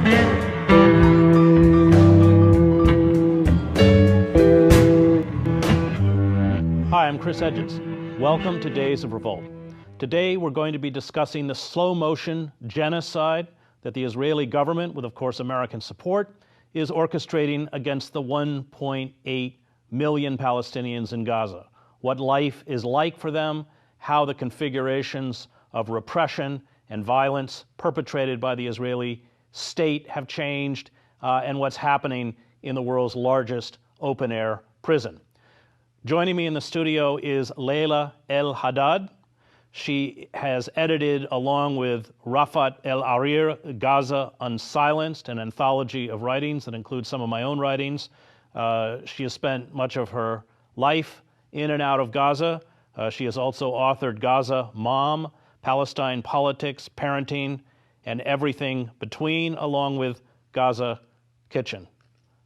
Hi, I'm Chris Hedges. Welcome to Days of Revolt. Today we're going to be discussing the slow-motion genocide that the Israeli government, with of course American support, is orchestrating against the 1.8 million Palestinians in Gaza. What life is like for them, how the configurations of repression and violence perpetrated by the Israeli state have changed, and what's happening in the world's largest open-air prison. Joining me in the studio is Laila el-Haddad. She has edited, along with Rafat el-Arir, Gaza Unsilenced, an anthology of writings that includes some of my own writings. She has spent much of her life in and out of Gaza. She has also authored Gaza Mom, Palestine Politics, Parenting, and Everything Between, along with Gaza Kitchen.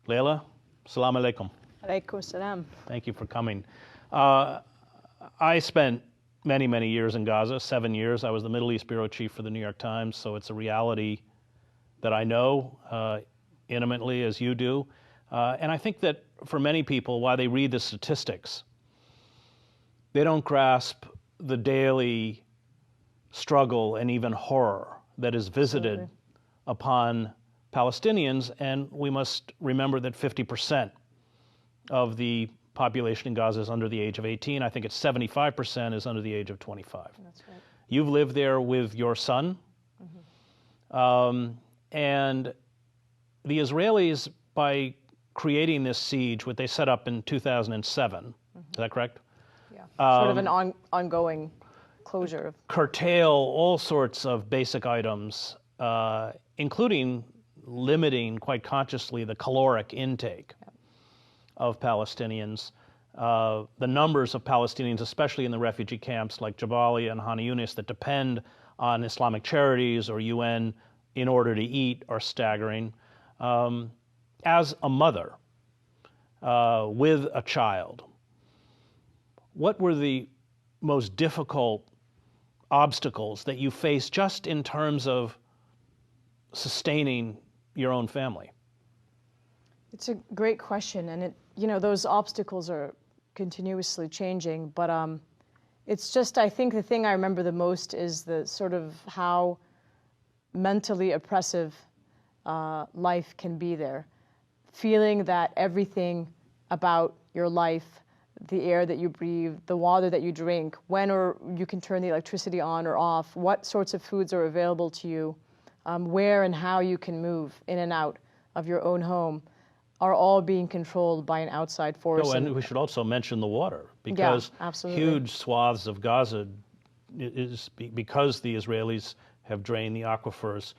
Laila, salam alaikum. Alaikum salam. Thank you for coming. I spent many, many years in Gaza, 7 years. I was the Middle East bureau chief for the New York Times, so it's a reality that I know intimately, as you do. And I think that for many people, while they read the statistics, they don't grasp the daily struggle and even horror that is visited upon Palestinians. And we must remember that 50% of the population in Gaza is under the age of 18. I think it's 75% is under the age of 25. That's right. You've lived there with your son. And the Israelis, by creating this siege, what they set up in 2007, is that correct? Yeah, sort of an ongoing closure. Curtail all sorts of basic items, including limiting, quite consciously, the caloric intake of Palestinians. The numbers of Palestinians, especially in the refugee camps like Jabalia and Khan Yunis, that depend on Islamic charities or UN in order to eat, are staggering. As a mother with a child, what were the most difficult obstacles that you faced just in terms of sustaining your own family? It's a great question, and those obstacles are continuously changing, but it's just, I think the thing I remember the most is the sort of how mentally oppressive life can be there. Feeling that everything about your life, the air that you breathe, the water that you drink, when or you can turn the electricity on or off, what sorts of foods are available to you, where and how you can move in and out of your own home, are all being controlled by an outside force. Oh, and we should also mention the water, because huge swaths of Gaza, because the Israelis have drained the aquifers,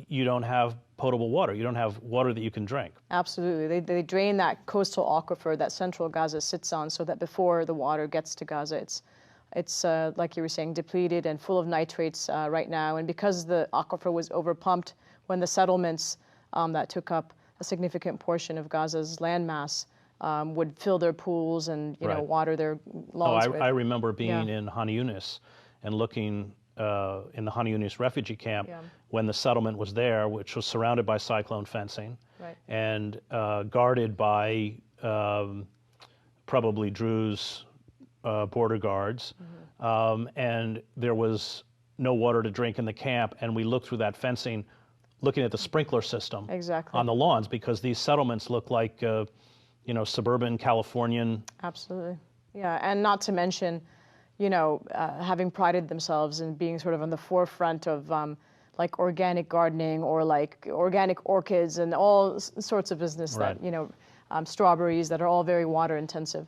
you don't have potable water. You don't have water that you can drink. Absolutely. They drain that coastal aquifer that central Gaza sits on, so that before the water gets to Gaza, it's like you were saying, depleted and full of nitrates right now. And because the aquifer was overpumped when the settlements that took up a significant portion of Gaza's landmass would fill their pools and water their lawns. I remember being in Khan Yunis and looking in the Khan Yunis refugee camp when the settlement was there, which was surrounded by cyclone fencing and guarded by probably Druze border guards, and there was no water to drink in the camp, and we looked through that fencing looking at the sprinkler system on the lawns, because these settlements look like suburban Californian. Absolutely. Yeah, and not to mention having prided themselves in being sort of on the forefront of like organic gardening or like organic orchids and all sorts of business that, strawberries that are all very water intensive.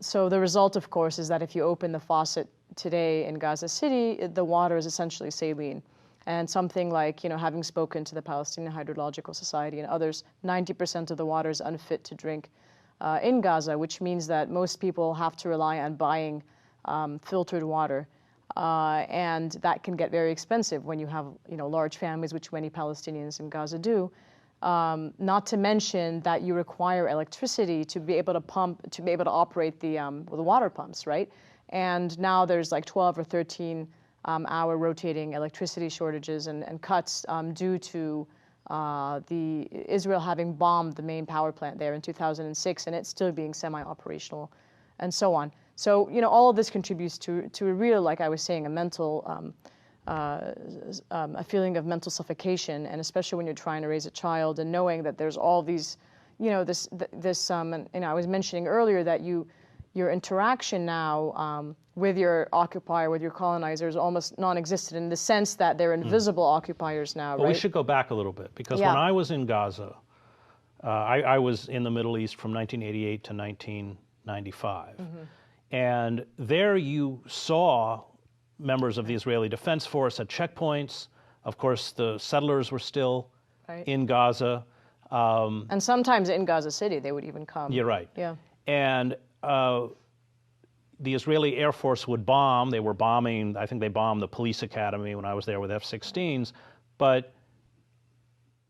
So the result, of course, is that if you open the faucet today in Gaza City, the water is essentially saline. And something like, having spoken to the Palestinian Hydrological Society and others, 90% of the water is unfit to drink in Gaza, which means that most people have to rely on buying filtered water. And that can get very expensive when you have, large families, which many Palestinians in Gaza do. Not to mention that you require electricity to be able to pump, to be able to operate the water pumps, right? And now there's like 12 or 13 our rotating electricity shortages and cuts due to Israel having bombed the main power plant there in 2006 and it still being semi-operational and so on. So, all of this contributes to a real, like I was saying, a mental, a feeling of mental suffocation, and especially when you're trying to raise a child and knowing that there's all these, and I was mentioning earlier that your interaction now with your occupier, with your colonizer, is almost non-existent in the sense that they're invisible occupiers now, Well, right? we should go back a little bit, because when I was in Gaza, I was in the Middle East from 1988 to 1995. And there you saw members of the Israeli Defense Force at checkpoints. Of course, the settlers were still in Gaza. And sometimes in Gaza City, they would even come. You're right. Yeah. And the Israeli Air Force would bomb. They were bombing, I think they bombed the police academy when I was there with F-16s. But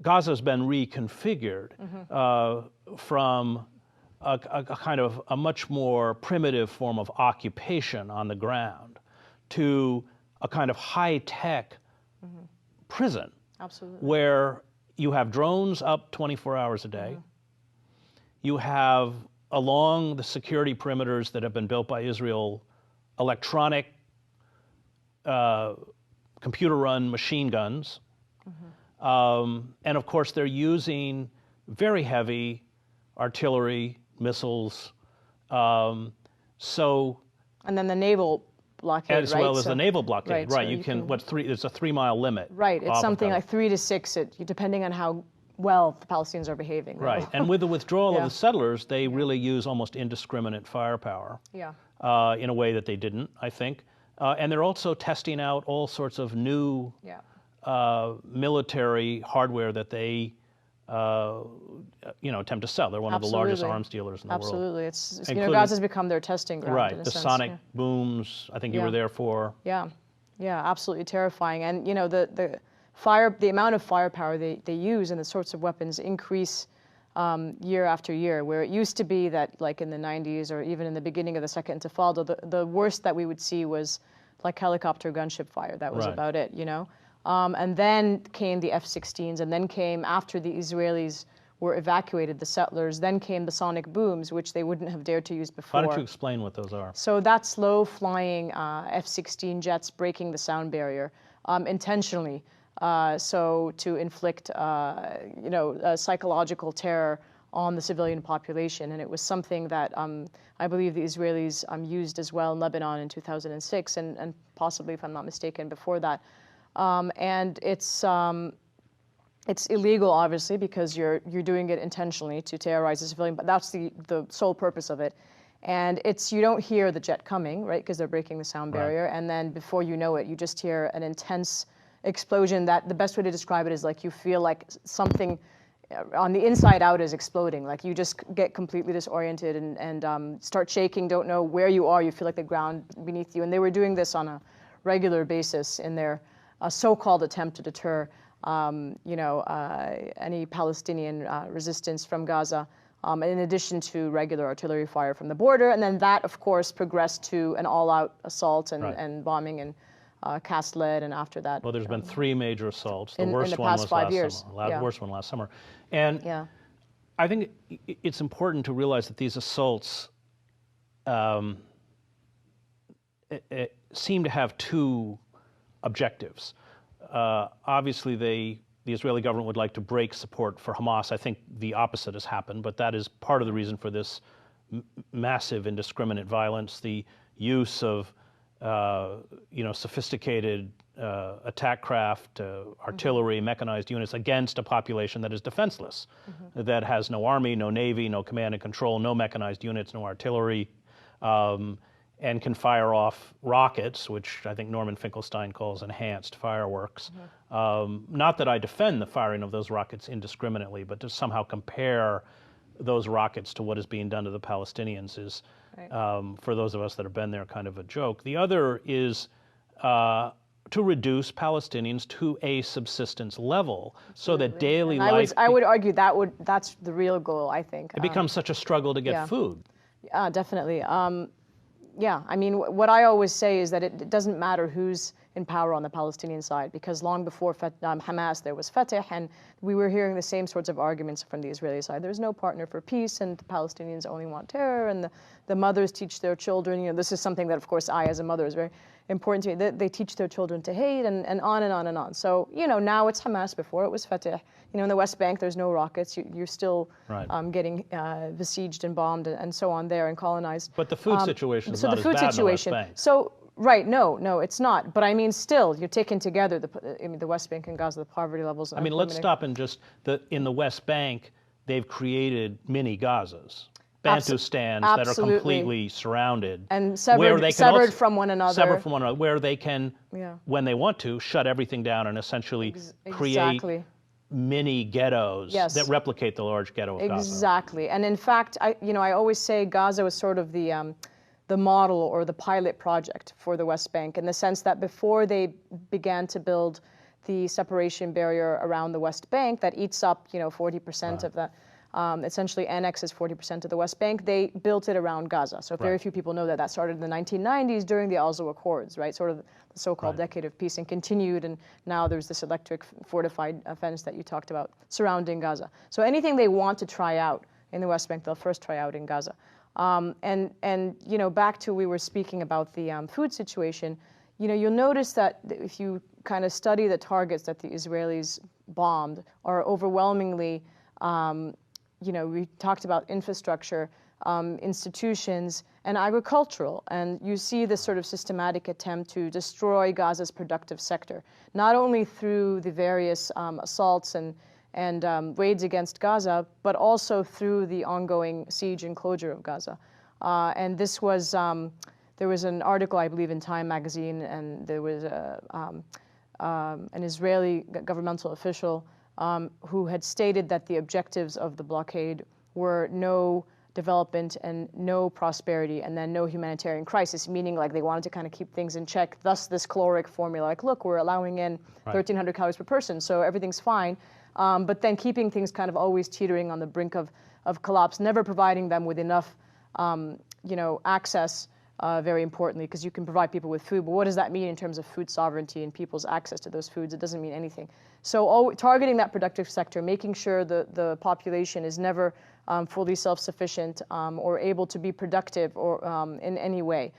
Gaza's been reconfigured from a kind of a much more primitive form of occupation on the ground to a kind of high-tech prison. Absolutely. Where you have drones up 24 hours a day. You have, along the security perimeters that have been built by Israel, electronic computer-run machine guns. And of course, they're using very heavy artillery, missiles. And then the naval blockade, as well as the naval blockade, right? So you can, there's a 3-mile limit. Right, it's something like 3 to 6, depending on how well the Palestinians are behaving. Right, and with the withdrawal of the settlers, they really use almost indiscriminate firepower. Yeah. In a way that they didn't, I think. And they're also testing out all sorts of new military hardware that they attempt to sell. They're one of the largest arms dealers in the world. Absolutely. It's Gaza's become their testing ground. Right. In a the sense. sonic booms, I think you were there for. Yeah. Yeah, absolutely terrifying. And the amount of firepower they use and the sorts of weapons increase year after year, where it used to be that, like in the 90s or even in the beginning of the Second Intifada, the worst that we would see was like helicopter gunship fire. That was about it, and then came the F-16s, and then came, after the Israelis were evacuated, the settlers, then came the sonic booms, which they wouldn't have dared to use before. Why don't you explain what those are? So that's low-flying F-16 jets breaking the sound barrier intentionally, so to inflict, psychological terror on the civilian population. And it was something that I believe the Israelis used as well in Lebanon in 2006, and possibly, if I'm not mistaken, before that. And it's illegal, obviously, because you're doing it intentionally to terrorize the civilian, but that's the sole purpose of it. And you don't hear the jet coming, right, because they're breaking the sound barrier, and then before you know it, you just hear an intense explosion that the best way to describe it is like you feel like something on the inside out is exploding. Like you just get completely disoriented and start shaking, don't know where you are, you feel like the ground beneath you. And they were doing this on a regular basis in their so-called attempt to deter any Palestinian resistance from Gaza, in addition to regular artillery fire from the border. And then that, of course, progressed to an all-out assault and bombing and cast lead, and after that. Well, there's been 3 major assaults. The worst in the one past was 5 last years. summer. The worst one last summer. And I think it's important to realize that these assaults seem to have 2 objectives. Obviously, the Israeli government would like to break support for Hamas. I think the opposite has happened, but that is part of the reason for this massive indiscriminate violence, the use of sophisticated attack craft, artillery, mechanized units against a population that is defenseless, that has no army, no navy, no command and control, no mechanized units, no artillery, and can fire off rockets, which I think Norman Finkelstein calls enhanced fireworks. Not that I defend the firing of those rockets indiscriminately, but to somehow compare those rockets to what is being done to the Palestinians is, for those of us that have been there, kind of a joke. The other is to reduce Palestinians to a subsistence level, so that daily life... I would argue that's the real goal, I think. It becomes such a struggle to get food. Definitely. Yeah, I mean, what I always say is that it doesn't matter who's in power on the Palestinian side, because long before Hamas there was Fatah, and we were hearing the same sorts of arguments from the Israeli side. There's no partner for peace, and the Palestinians only want terror, and the mothers teach their children, you know, this is something that of course I as a mother is very important to me, that they teach their children to hate, and on and on and on. So, you know, now it's Hamas, before it was Fatah. You know, in the West Bank there's no rockets, you're still getting besieged and bombed and so on there and colonized. But the food situation is so not the food as bad situation, in the West Bank. So, right, no, it's not. But I mean, still, you're taking together the West Bank and Gaza, the poverty levels. I mean, let's stop and just, in the West Bank, they've created mini Gazas. Bantustans that are completely surrounded. And severed from one another. Severed from one another, where they can, when they want to, shut everything down and essentially create mini ghettos that replicate the large ghetto of Gaza. Exactly. And in fact, I always say Gaza was sort of the model or the pilot project for the West Bank, in the sense that before they began to build the separation barrier around the West Bank that eats up, 40% of the, essentially annexes 40% of the West Bank, they built it around Gaza. So very few people know that. That started in the 1990s during the Oslo Accords, right? Sort of the so-called decade of peace, and continued, and now there's this electric fortified fence that you talked about surrounding Gaza. So anything they want to try out in the West Bank, they'll first try out in Gaza. And back to, we were speaking about the food situation, you'll notice that if you kind of study the targets that the Israelis bombed are overwhelmingly, we talked about infrastructure, institutions, and agricultural. And you see this sort of systematic attempt to destroy Gaza's productive sector, not only through the various assaults and raids against Gaza, but also through the ongoing siege and closure of Gaza. And this was, there was an article, I believe, in Time magazine, and there was an Israeli governmental official who had stated that the objectives of the blockade were no development and no prosperity, and then no humanitarian crisis, meaning like they wanted to kind of keep things in check, thus this caloric formula, like, look, we're allowing in 1,300 calories per person, so everything's fine. But then keeping things kind of always teetering on the brink of collapse, never providing them with enough, access, very importantly, because you can provide people with food, but what does that mean in terms of food sovereignty and people's access to those foods? It doesn't mean anything. So targeting that productive sector, making sure the population is never fully self-sufficient or able to be productive or in any way,